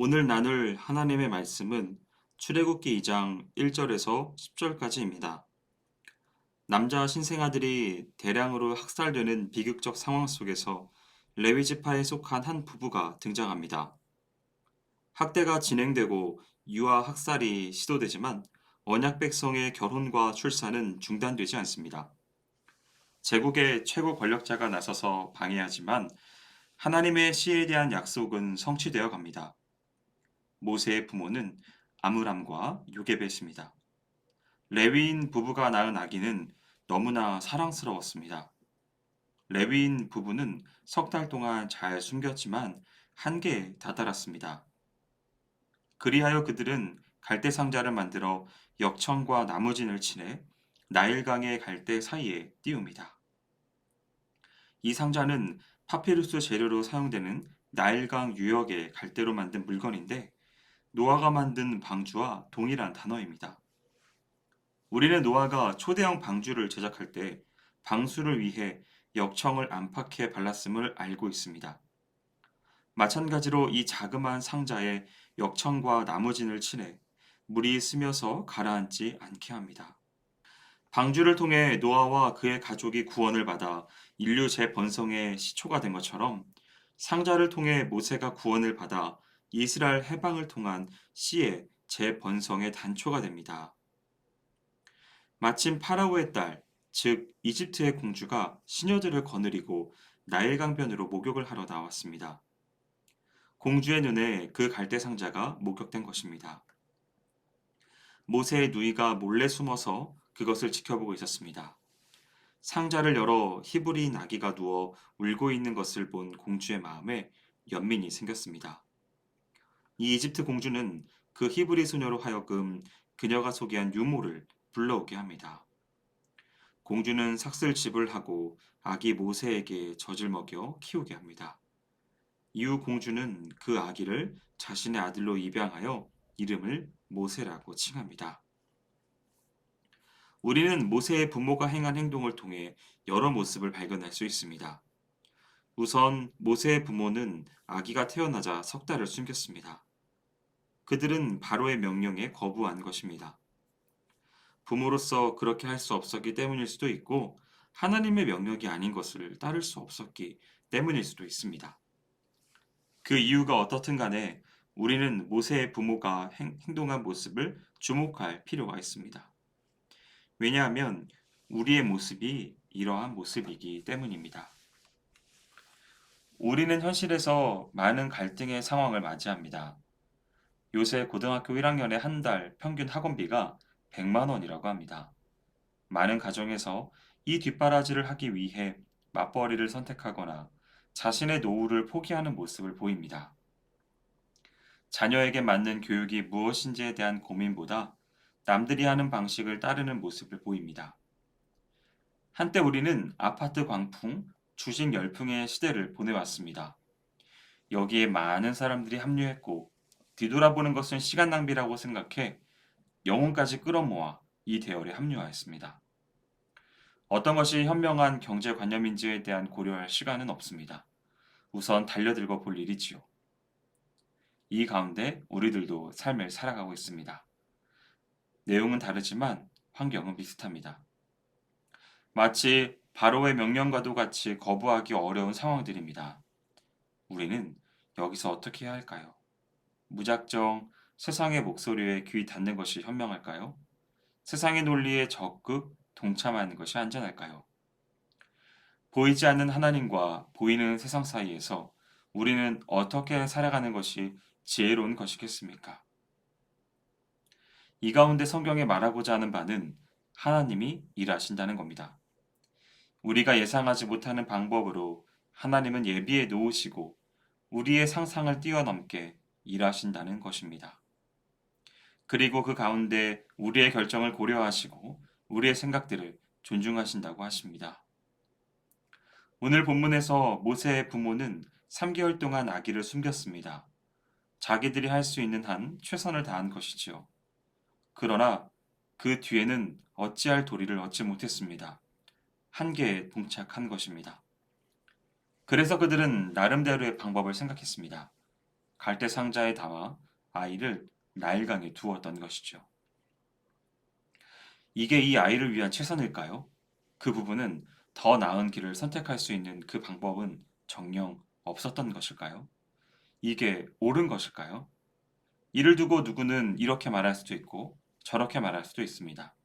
오늘 나눌 하나님의 말씀은 출애굽기 2장 1절에서 10절까지입니다. 남자 신생아들이 대량으로 학살되는 비극적 상황 속에서 레위 지파에 속한 한 부부가 등장합니다. 학대가 진행되고 유아 학살이 시도되지만 언약 백성의 결혼과 출산은 중단되지 않습니다. 제국의 최고 권력자가 나서서 방해하지만 하나님의 시에 대한 약속은 성취되어 갑니다. 모세의 부모는 아므람과 요게벳입니다. 레위인 부부가 낳은 아기는 너무나 사랑스러웠습니다. 레위인 부부는 석 달 동안 잘 숨겼지만 한계에 다다랐습니다. 그리하여 그들은 갈대 상자를 만들어 역청과 나무진을 칠해 나일강의 갈대 사이에 띄웁니다. 이 상자는 파피루스 재료로 사용되는 나일강 유역의 갈대로 만든 물건인데 노아가 만든 방주와 동일한 단어입니다. 우리는 노아가 초대형 방주를 제작할 때 방수를 위해 역청을 안팎에 발랐음을 알고 있습니다. 마찬가지로 이 자그마한 상자에 역청과 나무진을 칠해 물이 스며서 가라앉지 않게 합니다. 방주를 통해 노아와 그의 가족이 구원을 받아 인류 재번성의 시초가 된 것처럼 상자를 통해 모세가 구원을 받아 이스라엘 해방을 통한 씨의 재번성의 단초가 됩니다. 마침 파라오의 딸, 즉 이집트의 공주가 시녀들을 거느리고 나일강변으로 목욕을 하러 나왔습니다. 공주의 눈에 그 갈대 상자가 목격된 것입니다. 모세의 누이가 몰래 숨어서 그것을 지켜보고 있었습니다. 상자를 열어 히브리인 아기가 누워 울고 있는 것을 본 공주의 마음에 연민이 생겼습니다. 이 이집트 공주는 그 히브리 소녀로 하여금 그녀가 소개한 유모를 불러오게 합니다. 공주는 삭슬집을 하고 아기 모세에게 젖을 먹여 키우게 합니다. 이후 공주는 그 아기를 자신의 아들로 입양하여 이름을 모세라고 칭합니다. 우리는 모세의 부모가 행한 행동을 통해 여러 모습을 발견할 수 있습니다. 우선 모세의 부모는 아기가 태어나자 석 달을 숨겼습니다. 그들은 바로의 명령에 거부한 것입니다. 부모로서 그렇게 할 수 없었기 때문일 수도 있고 하나님의 명령이 아닌 것을 따를 수 없었기 때문일 수도 있습니다. 그 이유가 어떻든 간에 우리는 모세의 부모가 행동한 모습을 주목할 필요가 있습니다. 왜냐하면 우리의 모습이 이러한 모습이기 때문입니다. 우리는 현실에서 많은 갈등의 상황을 맞이합니다. 요새 고등학교 1학년의 한 달 평균 학원비가 100만 원이라고 합니다. 많은 가정에서 이 뒷바라지를 하기 위해 맞벌이를 선택하거나 자신의 노후를 포기하는 모습을 보입니다. 자녀에게 맞는 교육이 무엇인지에 대한 고민보다 남들이 하는 방식을 따르는 모습을 보입니다. 한때 우리는 아파트 광풍, 주식 열풍의 시대를 보내왔습니다. 여기에 많은 사람들이 합류했고 뒤돌아보는 것은 시간 낭비라고 생각해 영혼까지 끌어모아 이 대열에 합류하였습니다. 어떤 것이 현명한 경제관념인지에 대한 고려할 시간은 없습니다. 우선 달려들고 볼 일이지요. 이 가운데 우리들도 삶을 살아가고 있습니다. 내용은 다르지만 환경은 비슷합니다. 마치 바로의 명령과도 같이 거부하기 어려운 상황들입니다. 우리는 여기서 어떻게 해야 할까요? 무작정 세상의 목소리에 귀 닫는 것이 현명할까요? 세상의 논리에 적극 동참하는 것이 안전할까요? 보이지 않는 하나님과 보이는 세상 사이에서 우리는 어떻게 살아가는 것이 지혜로운 것이겠습니까? 이 가운데 성경에 말하고자 하는 바는 하나님이 일하신다는 겁니다. 우리가 예상하지 못하는 방법으로 하나님은 예비해 놓으시고 우리의 상상을 뛰어넘게 일하신다는 것입니다. 그리고 그 가운데 우리의 결정을 고려하시고 우리의 생각들을 존중하신다고 하십니다. 오늘 본문에서 모세의 부모는 3개월 동안 아기를 숨겼습니다. 자기들이 할 수 있는 한 최선을 다한 것이지요. 그러나 그 뒤에는 어찌할 도리를 얻지 못했습니다. 한계에 봉착한 것입니다. 그래서 그들은 나름대로의 방법을 생각했습니다. 갈대 상자에 담아 아이를 나일강에 두었던 것이죠. 이게 이 아이를 위한 최선일까요? 그 부부는 더 나은 길을 선택할 수 있는 그 방법은 정녕 없었던 것일까요? 이게 옳은 것일까요? 이를 두고 누구는 이렇게 말할 수도 있고 저렇게 말할 수도 있습니다.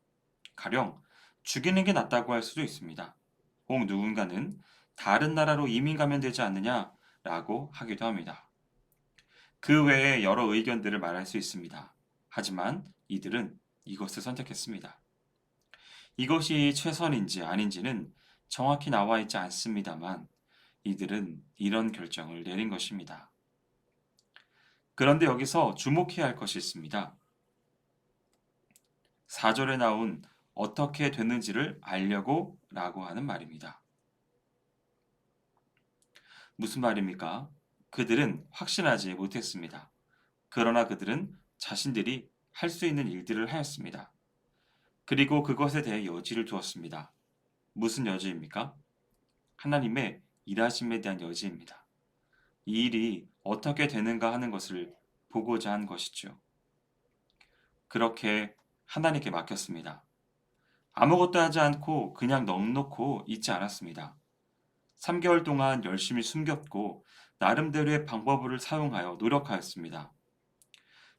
가령 죽이는 게 낫다고 할 수도 있습니다. 혹 누군가는 다른 나라로 이민 가면 되지 않느냐라고 하기도 합니다. 그 외에 여러 의견들을 말할 수 있습니다. 하지만 이들은 이것을 선택했습니다. 이것이 최선인지 아닌지는 정확히 나와 있지 않습니다만 이들은 이런 결정을 내린 것입니다. 그런데 여기서 주목해야 할 것이 있습니다. 4절에 나온 어떻게 되는지를 알려고 라고 하는 말입니다. 무슨 말입니까? 그들은 확신하지 못했습니다. 그러나 그들은 자신들이 할 수 있는 일들을 하였습니다. 그리고 그것에 대해 여지를 두었습니다. 무슨 여지입니까? 하나님의 일하심에 대한 여지입니다. 이 일이 어떻게 되는가 하는 것을 보고자 한 것이죠. 그렇게 하나님께 맡겼습니다. 아무것도 하지 않고 그냥 넋놓고 있지 않았습니다. 3개월 동안 열심히 숨겼고 나름대로의 방법을 사용하여 노력하였습니다.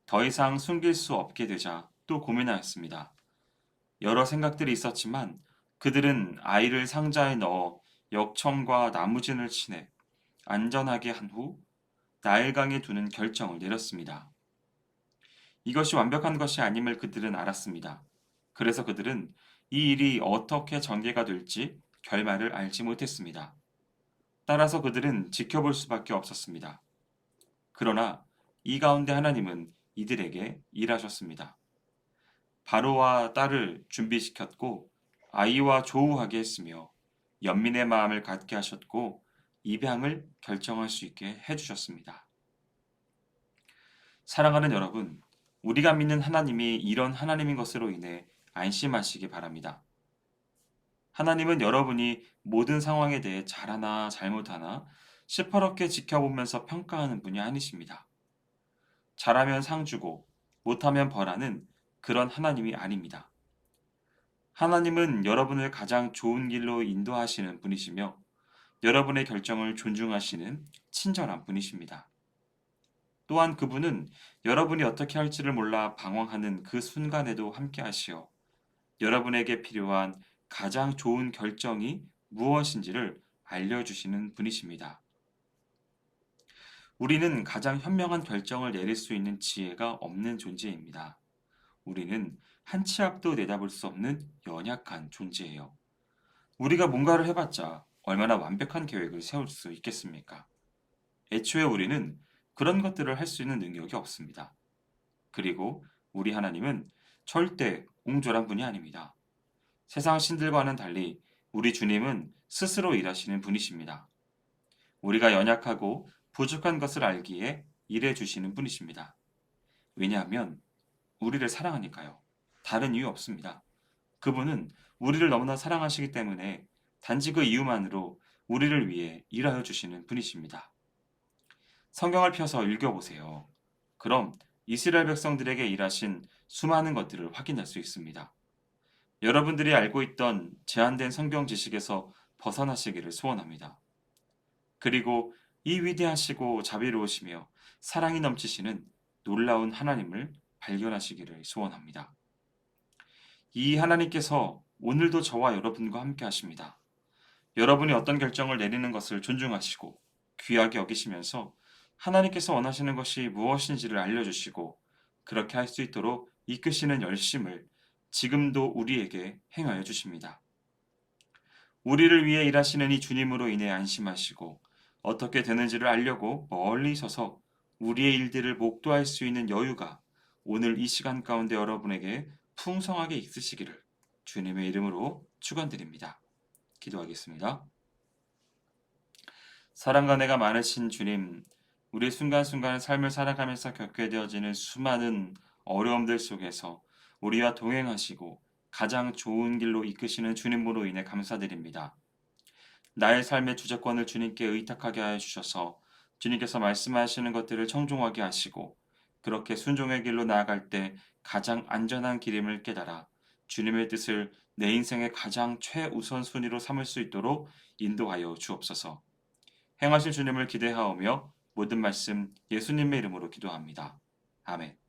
더 이상 숨길 수 없게 되자 또 고민하였습니다. 여러 생각들이 있었지만 그들은 아이를 상자에 넣어 역청과 나무진을 치내 안전하게 한 후 나일강에 두는 결정을 내렸습니다. 이것이 완벽한 것이 아님을 그들은 알았습니다. 그래서 그들은 이 일이 어떻게 전개가 될지 결말을 알지 못했습니다. 따라서 그들은 지켜볼 수밖에 없었습니다. 그러나 이 가운데 하나님은 이들에게 일하셨습니다. 바로와 딸을 준비시켰고 아이와 조우하게 했으며 연민의 마음을 갖게 하셨고 입양을 결정할 수 있게 해주셨습니다. 사랑하는 여러분, 우리가 믿는 하나님이 이런 하나님인 것으로 인해 안심하시기 바랍니다. 하나님은 여러분이 모든 상황에 대해 잘하나 잘못하나 시퍼렇게 지켜보면서 평가하는 분이 아니십니다. 잘하면 상 주고 못하면 벌하는 그런 하나님이 아닙니다. 하나님은 여러분을 가장 좋은 길로 인도하시는 분이시며 여러분의 결정을 존중하시는 친절한 분이십니다. 또한 그분은 여러분이 어떻게 할지를 몰라 방황하는 그 순간에도 함께 하시어 여러분에게 필요한 가장 좋은 결정이 무엇인지를 알려주시는 분이십니다. 우리는 가장 현명한 결정을 내릴 수 있는 지혜가 없는 존재입니다. 우리는 한 치 앞도 내다볼 수 없는 연약한 존재예요. 우리가 뭔가를 해봤자 얼마나 완벽한 계획을 세울 수 있겠습니까? 애초에 우리는 그런 것들을 할 수 있는 능력이 없습니다. 그리고 우리 하나님은 절대 옹졸한 분이 아닙니다. 세상 신들과는 달리 우리 주님은 스스로 일하시는 분이십니다. 우리가 연약하고 부족한 것을 알기에 일해 주시는 분이십니다. 왜냐하면 우리를 사랑하니까요. 다른 이유 없습니다. 그분은 우리를 너무나 사랑하시기 때문에 단지 그 이유만으로 우리를 위해 일하여 주시는 분이십니다. 성경을 펴서 읽어보세요. 그럼 이스라엘 백성들에게 일하신 수많은 것들을 확인할 수 있습니다. 여러분들이 알고 있던 제한된 성경 지식에서 벗어나시기를 소원합니다. 그리고 이 위대하시고 자비로우시며 사랑이 넘치시는 놀라운 하나님을 발견하시기를 소원합니다. 이 하나님께서 오늘도 저와 여러분과 함께 하십니다. 여러분이 어떤 결정을 내리는 것을 존중하시고 귀하게 여기시면서 하나님께서 원하시는 것이 무엇인지를 알려주시고 그렇게 할 수 있도록 이끄시는 열심을 지금도 우리에게 행하여 주십니다. 우리를 위해 일하시는 이 주님으로 인해 안심하시고 어떻게 되는지를 알려고 멀리 서서 우리의 일들을 목도할 수 있는 여유가 오늘 이 시간 가운데 여러분에게 풍성하게 있으시기를 주님의 이름으로 축원드립니다. 기도하겠습니다. 사랑과 내가 많으신 주님, 우리 순간순간 삶을 살아가면서 겪게 되어지는 수많은 어려움들 속에서 우리와 동행하시고 가장 좋은 길로 이끄시는 주님으로 인해 감사드립니다. 나의 삶의 주재권을 주님께 의탁하게 하여 주셔서 주님께서 말씀하시는 것들을 청종하게 하시고 그렇게 순종의 길로 나아갈 때 가장 안전한 길임을 깨달아 주님의 뜻을 내 인생의 가장 최우선순위로 삼을 수 있도록 인도하여 주옵소서. 행하실 주님을 기대하오며 모든 말씀 예수님의 이름으로 기도합니다. 아멘.